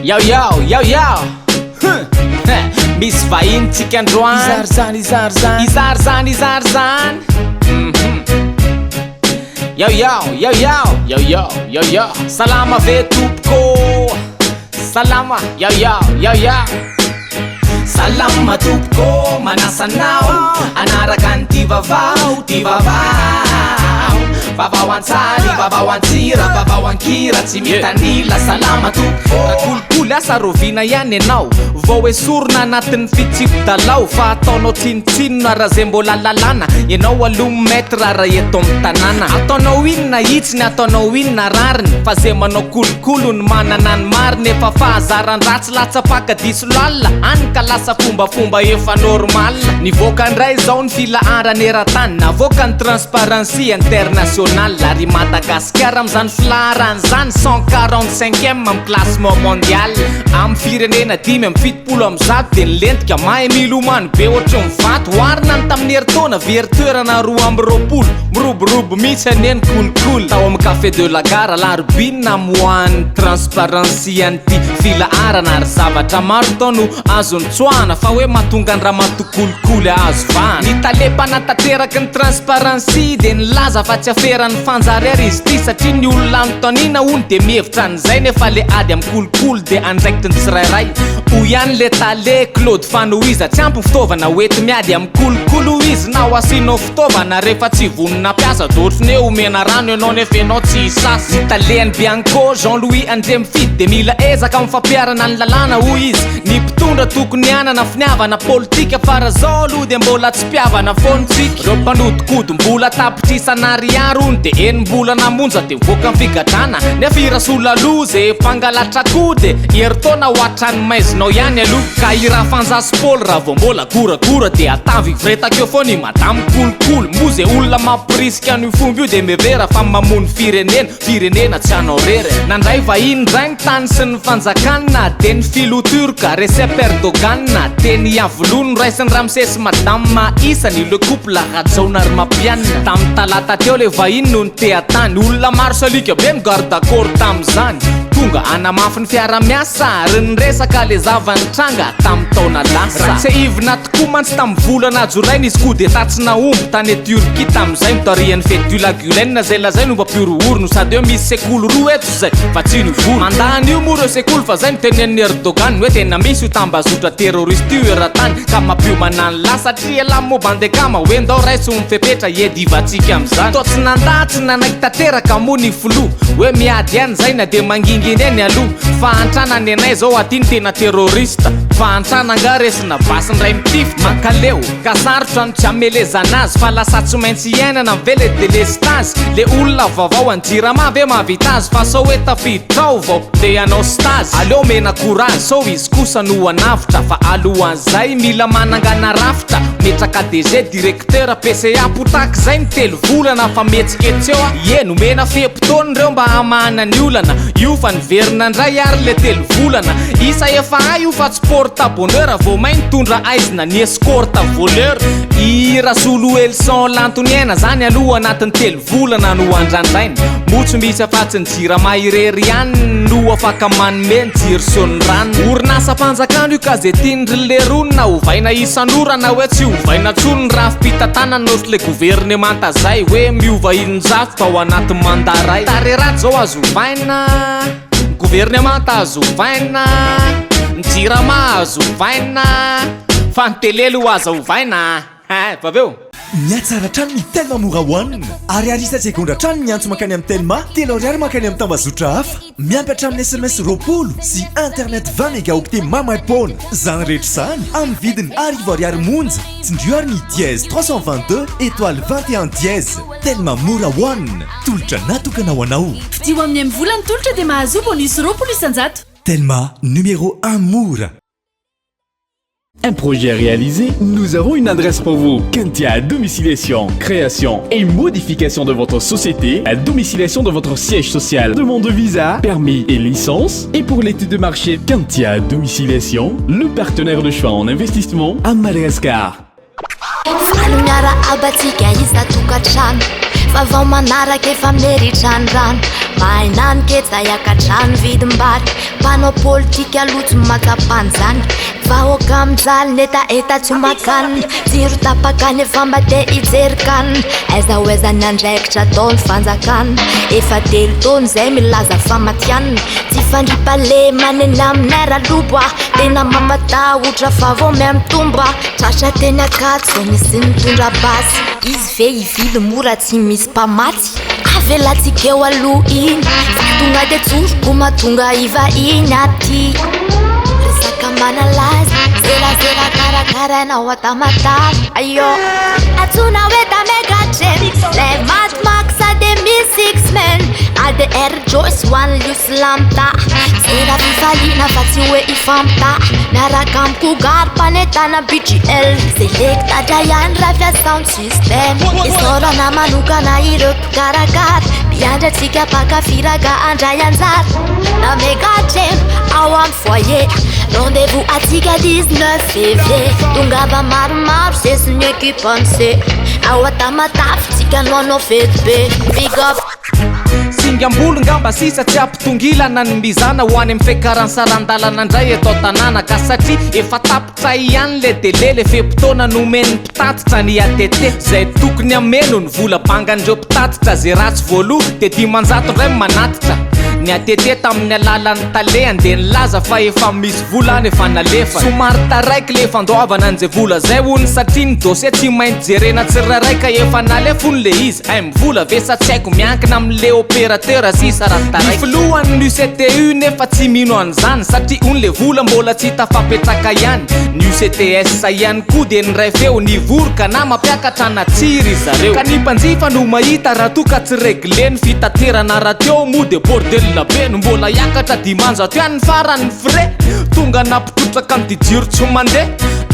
Yo misy vahintsika androany izarzany yo salama ve tompoko salama yo salama tompoko manasanao anaraka ny tivavao vavao antsary vavao antsira vavao ankira tsy mitanila salama tompoko kolikoly asa rovina ihany anao vao esorona anatin'ny fitsipodalao fa ataonao tsinotsinona raha zay mbola lalàna ianao alomo metra raha eto amin'ny tanàna ataonao inona hitsiny ataonao inona rariny fa zay manao kolokolo ny manana ny mariny efa fahazaran-dratsy latsapaka diso lalina any ka lasa fombafomba efa normal nivoaka ndray zao ny filaharany eran-tany navoaka ny transparency international ary Madagasikara am'zany filaharany zany 145e amin'ny classement mondial amin'ny firenena 570 de nilentika mahay milomano be ohatry mivato oharina ny tamin'ny heritaona veritoerana 2 miroborobo mihitsy aneny kolokolo tao amin'ny café de la gare larobinina moany transparency an'ty filaharana ary zavatra maro tao no azony tsoana fa hoe mahatonga ny raha matokolokolo azo vana ny talepanatateraky ny transparency de nilaza fa tsy aferany fanjariary izy ty satria ny olona anotanina hony de mihevitra an'izay nefa le ady amin'ny kolokolo de andraikity ny tsirairay o ihany le tale Claude Fanoiza tsy ampy fitaovana hoety miady amin'ny kolokolo izy na ho asinao fitaovana rehefa tsy vonona piasa dotriny hoe omena rano ianao nefa ianao tsy hisasy ny talehany Bianco Jean-Louis Andremifidy de mila ezaka amin'ny fampiarana ny lalàna hoy izy ny mpitondra tokony hanana finiavana politika fara zao aloha de mbola tsy mpiavana fontsika reo mpanodikody mbola tapitry isanariary ony de enim-bola namonja de mivoaka amin'ny figadrana nefa irasola aloha zay mpangalatra koa de heritaona hoatrany maizinao ihany aloha ka iraha fanjasipôly raha vao mbola goragora de atavy vretakeo foany madamo kolokolo mo zay olona mampirisika ny fomba io de mevera fa mamono firenena tsy anao rery nandray vahiny ndray ny tany sy ny fanjakana de ny filoturka Recep Erdogan de ny avolono raisiny Ramsès madame isany le couple rajona ary mampianina tamin'ny talata teo le vahiny no ny teatany olona maro salika be migardacorps tam'izany tonga anamafy ny fiara-miasa ary nyresaka le zavanytranga tamin'ny taona lasa tsy ivina tokoa mantsy tamin'ny volana jorainy izy ko de tatsy naomby tany Turquie tam'izay mitarian'ny fête du Lagulaine zay lazay no mpampiorohorino sady hoe misy sekoly roa eto zay fa tsy novoro mandany io moa reo sekoly fa zay nitenen'ny Erdogan hoe tena misy io tambazotra terroriste io eran-tany ka mampiomana ny la satria la mobandekama hoe ndao raiso mifepetra iedivatsika am'izany to tsy nanda tsy nanaiky tateraka moa ny folo hoe miady ihany zay na de manginginy eny aloha fa antrana ny anay zao aty ny tena terrorista fa antrana nga resina basiny ray mitify mankaleo ka sarotra no tsy amelezana azy fa lasa tsy maintsy iainana mivele delestazy le olona vaovao anjirama ve mahavita azy fa sao hoe tafiditra vao de anao stazy aleo mena courage sao izy kosa no anavitra fa alohan'izay mila manangana rafitra metraka DG directeur PCA potaky zay ny telo volana fa metsiketseo ieno mena fepotony reo mba hamahana ny olana io fa niverina ndray ary le telo volana isa efa ay io fa tsy porte bonheur vao may nitondra aizina ny escorte voleur i rasolo Elson lantoniaina zany aloha anatin'ny telo volana no andrandrainy motso misy afatsy ny jirama irery ihany no afaka manome ny jiro son'ny rano orinasa mpanjakano io ka zay tiandry leronina ovaina isan'orana hoe tsy ovaina tsony ny raha fipitatana nosy le gouvernemanta zay hoe miova inonjato fa ao anatin'ny mandaray tareraty zao azo ovaina gouvernemanta azo ovaina ny jirama azo ovaina fa ny telelo azo ovaina vaveo miatsara trano ny Telma mora hoanina ary arisatsy gondra trano ny antso makany amin'ny Telma telo ariary makany amin'ny tambazotra hafa miampy hatramin'ny SMS roapolo sy internet 20 mégaoctet mamaipona zany rehetra zany amin'ny vidiny arivo ariary monja tsindrio ny dièse 322 étoile 21 dièse Telma mora hoanina tolotra natokana ho anao fidio amin'ny volany tolotra dia mahazo bonus roapolo isanjato Telma numéro 1 mora. Un projet réalisé, nous avons une adresse pour vous. Kentia Domiciliation, création et modification de votre société, à domiciliation de votre siège social, demande de visa, permis et licence. Et pour l'étude de marché, Kentia Domiciliation, le partenaire de choix en investissement à Madagascar. fa vao manaraka efa meritrany mainany ketsa iakatrano vidim-bary mpanao politika lotsy matsapany zany vahoaka amijaly netaeta tsy makanina jiro tapakany efa mbate ijery-kanina aiza ho aiza ny andraikitra taony fanjakana efa 3 taony zay milaza famatianina tsy fandrimpale maneny aminay ralobo a tena mamatahotra fa vao miamitomba tratra teny akaty zao misy mitondra basy izy ve ivily mora tsy misy mpamatsy avelatsika eo aloha iny tonga de tsoroko matonga iva iny aty resaka manalazy zerazera karakarainao atamatavy ayo atsona hoe tamegatreny lay matmaksa de mi6men ADR Joyce one luslamta zera fifalina fa tsy hoe ifamta miaraka amikogary mpanetana BGL zay lektadra ihany raha fia sound system isorana manokana ireo mpikarakara mpiandratsika pakafiraga andray anjara na megatreny ao am foyer rendez-vous atsika 19 février tongava maromaro sesiny ekipanse ao atamatafy tsika noanao fety be big up singambolo ngamba sisa tsy ampitongilana ny mizana ho any amin'ny fiakaransaran-dalana ndray eto tanàna ka satria efa tapitra ihany le dele le fepotona nomeny mpitatitra ny atete zay tokony ameno ny vola bangan'ireo mpitatitra zay ratsy voaloha de 10 ndray manatitra ny atete tamin'ny alalan'ny taleany de nilaza fa efa misy vola any efa nalefa somary taraiky le fandoavana an'izay vola zay hony satria ny dosie tsy mainty jerena tsiraraika efa nalefony le izy ay mivola ve sa tsy haiko miankina amin'le opérateur sisa raha taraiky filohan'ny UCTU nefa tsy mino an'izany satria ony le vola mbola tsy tafapetraka ihany ny UCTS ihany koa de ny ray feo nivoroka na mampiakatra natsiry zareo ka ny mpanjifa no mahita raha toka tsy regleny fitaterana rateo mo de bordel be no mbola iakatra 10 ihany farany frais tonga napitrotraka amin'ny jiro tsy mandeha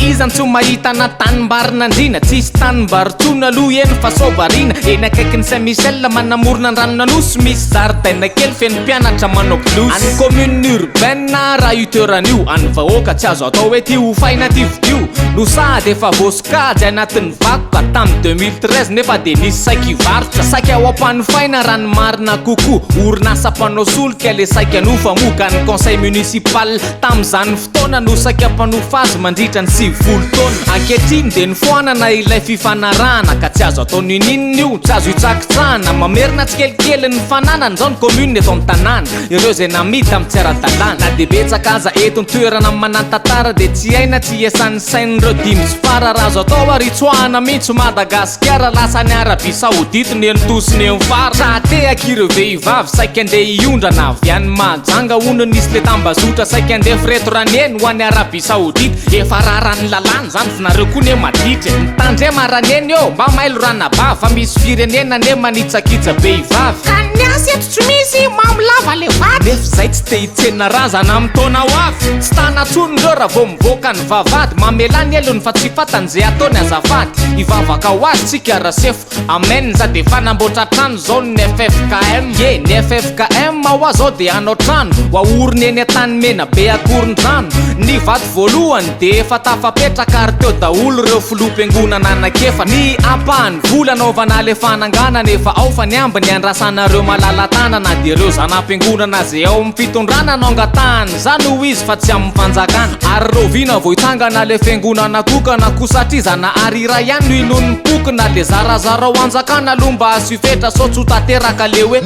izany tsy mahita na tanimbarina andrina tsisy tanimbary tsony aloha eny fa sovarina eny akaikin'ny Saint-Michel manamorona andranona nosy misy zaridaina kely feno mpianatra manao blues any commune urbaine raha uteran'io any vahoaka tsy azo atao hoe ty ho faina ty vidio no sady efa vosikajy anatin'ny vakoka tamin'ny 2013 nefa de nisy saiky varotra saiky ao ampanofaina rano marina kokoa orinasa mpanao solika le saiky anofa moka ny conseil municipal tamin'izany fotoana no saiky ampanofa azy mandritra ny 7 taona ankehitriny de nifoanana ilay fifanarahana ka tsy azo atao nininy io tsy azo hitsakitsahana mamerina tsikelikely ny fananany zao ny commune eto am'tanàna ireo zay namita amin'ny tsy ara-dalàna na de betsaka aza eto ny toerana manantantara de tsy aina tsy iasan'ny sain'ireo dimy sy fara raha azo atao aritsoahana mihitsy Madagasikara lasa ny Arabie Saoudite ny entosiny eny fara raha te akireo vehivavy saiky andeha iondrana avy any majanga ono nisy le tambazotra saiky andeha freto raneny ho any Arabie Saoudite efa rarany lalàna zany fa nareo koa ne maditra mitandre maraneny eo mba mailo ranabava fa misy firenena ne manitsakitsa behivavy ka ny asy eto tsy misy mamolava le vady nefa zay tsy te hitsena razana amin'ny taona ho avy tsy tanatsony reo raha vao mivoaka ny vavady mamelany elony fa tsy fatan'izay ataony azafady hivavaka ho azy tsika rasefo amen za de fa namboatra trano zao ny FFKM ye ny FFKM ho azy ao de anao trano ho aorony eny atany mena be akoron-drano ny vady voalohany de efa tafapetraka ary teo daholo reo filoam-piangonana anakefa ny ampahany vola anaovana le fananganana efa ao fa ny ambiny andrasanareo malala-tanana de reo zanam-piangonana zay ao amin'ny fitondrana anongatahany zany ho izy fa tsy amin'ny fanjakana ary rovina vo hitsangana le fiangonana kokana ko satria zana arira ihany no inony pokona le zarazara ho anjakana aloha mba asifetra sao tsotateraka le hoe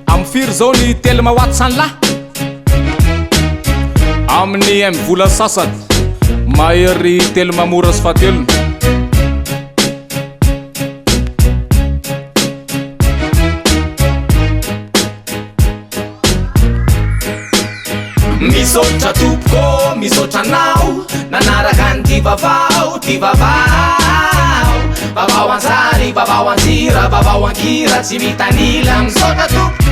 amin'ny firy zao ny telma Watsanlahy amin'ny amin'ny vola sasany mahery telma mora sy fatelony misotra tompoko misotra anao nanaraka ny ty vavao vavao anjary vavao anjira vavao ankira tsy mitanila misotra tompoko